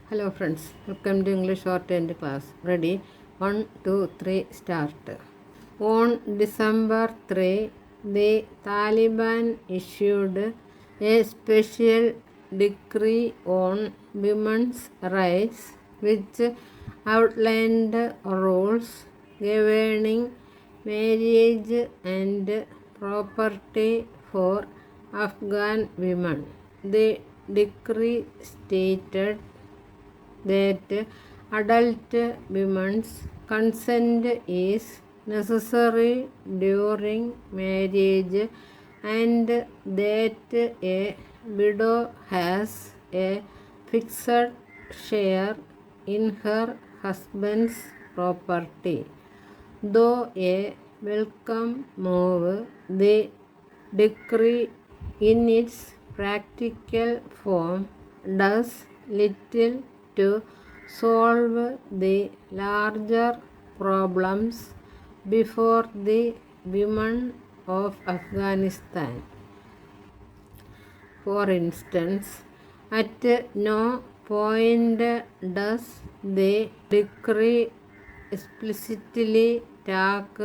Hello friends, welcome to English Shorthand class. Ready? 1, 2, 3, start. On December 3, the Taliban issued a special decree on women's rights which outlined rules governing marriage and property for Afghan women. The decree stated that adult women's consent is necessary during marriage and that a widow has a fixed share in her husband's property. Though a welcome move, the decree in its practical form does little to solve the larger problems before the women of Afghanistan. For instance, at no point does the decree explicitly talk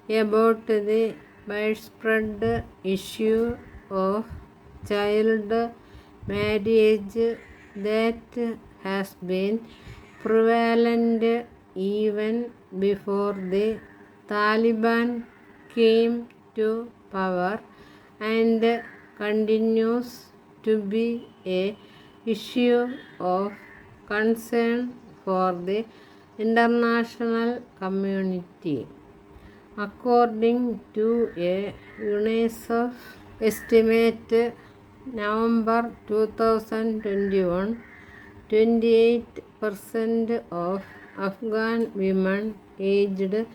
about the widespread issue of child marriage that has been prevalent even before the Taliban came to power and continues to be an issue of concern for the international community. According to a UNICEF estimate, November 2021, 28% of Afghan women aged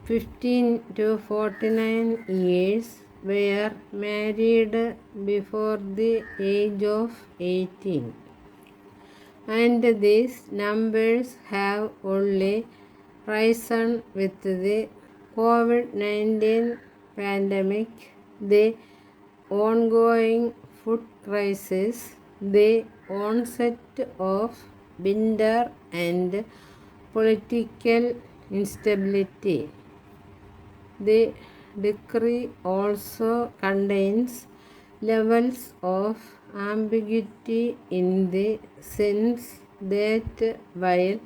15 to 49 years were married before the age of 18. And these numbers have only risen with the COVID-19 pandemic, the ongoing food crisis, the onset of winter, and political instability. The decree also contains levels of ambiguity in the sense that while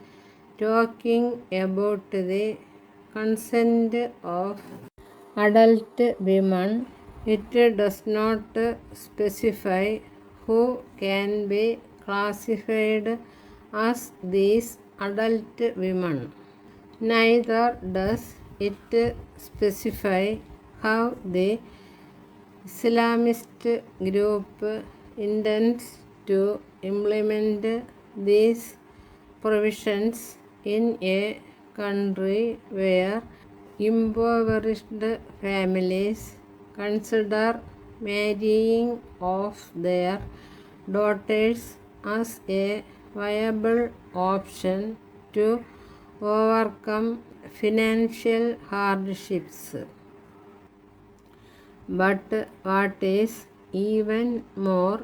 talking about the consent of adult women, it does not specify who can be classified as these adult women. Neither does it specify how the Islamist group intends to implement these provisions in a country where impoverished families consider marrying off their daughters as a viable option to overcome financial hardships. But what is even more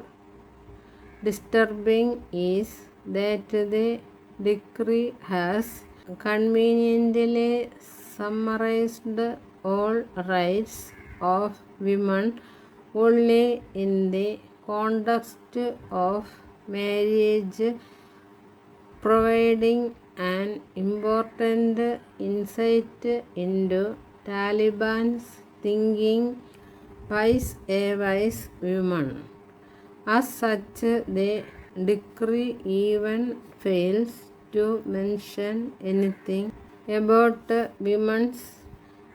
disturbing is that the decree has conveniently summarized all rights of women only in the context of marriage, providing an important insight into Taliban's thinking wise women. As such, the decree even fails to mention anything about women's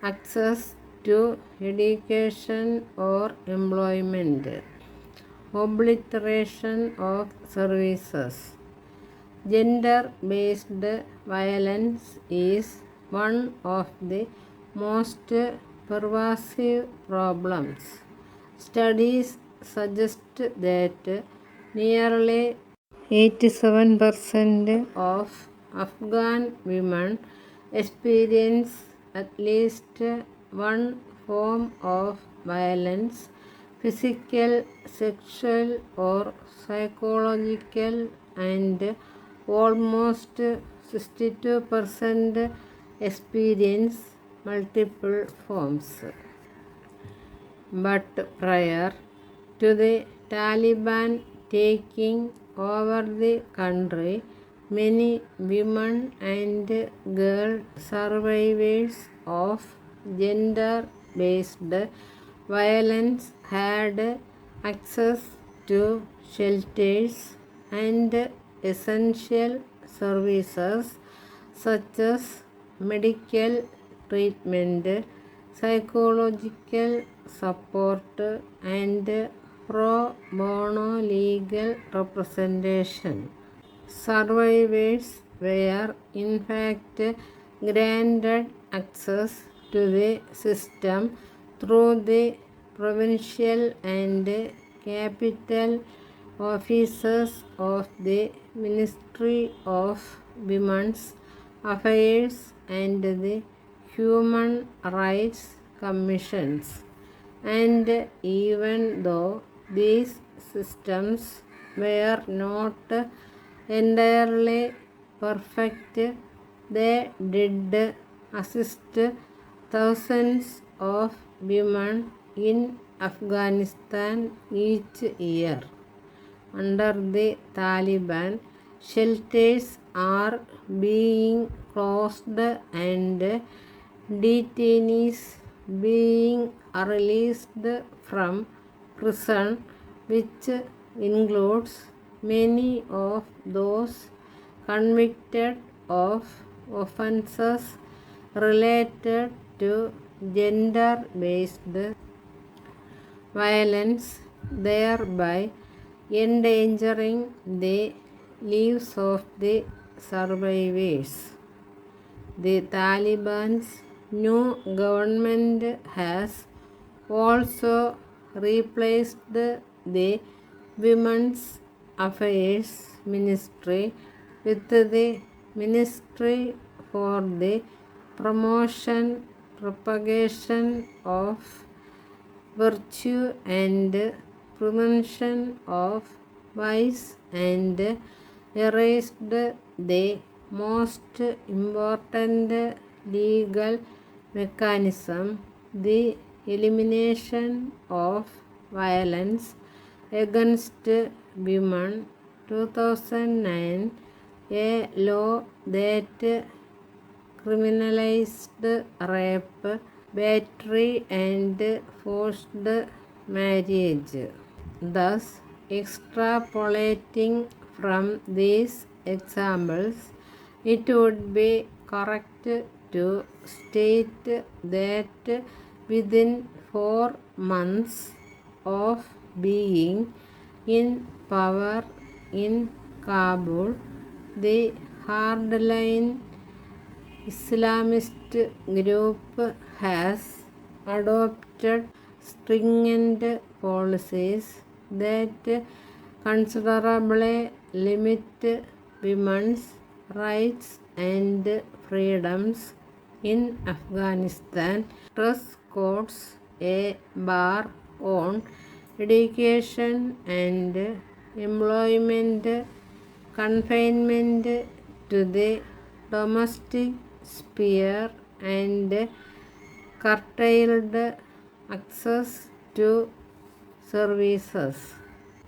access to education or employment, obliteration of services. Gender-based violence is one of the most pervasive problems. Studies suggest that nearly 87% of Afghan women experience at least one form of violence, physical, sexual, or psychological, and almost 62% experience multiple forms. But prior to the Taliban taking over the country, many women and girl survivors of gender-based violence had access to shelters and essential services such as medical treatment, psychological support, and pro bono legal representation. Survivors were in fact granted access to the system through the provincial and capital offices of the Ministry of Women's Affairs and the Human Rights Commissions. And even though these systems were not entirely perfect, they did assist thousands of women in Afghanistan each year. Under the Taliban, shelters are being closed and detainees being released from prison, which includes many of those convicted of offenses related to gender-based violence, thereby endangering the lives of the survivors. The Taliban's new government has also replaced the Women's Affairs Ministry with the Ministry for the Promotion, Propagation of Virtue and Prevention of Vice, and erased the most important legal mechanism, the Elimination of Violence Against Women 2009, a law that criminalized rape, battery, and forced marriage. Thus, extrapolating from these examples, it would be correct to state that within 4 months of being in power in Kabul, the hardline Islamist group has adopted stringent policies that considerably limit women's rights and freedoms in Afghanistan. Dress codes, a bar on education and employment, confinement to the domestic sphere, and curtailed access to services.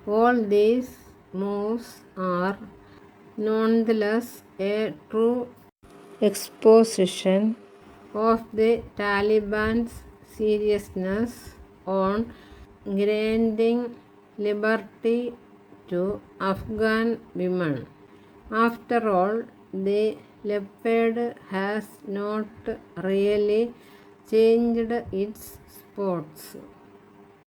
All these moves are nonetheless a true exposition of the Taliban's seriousness on granting liberty to Afghan women. After all, the leopard has not really changed its spots.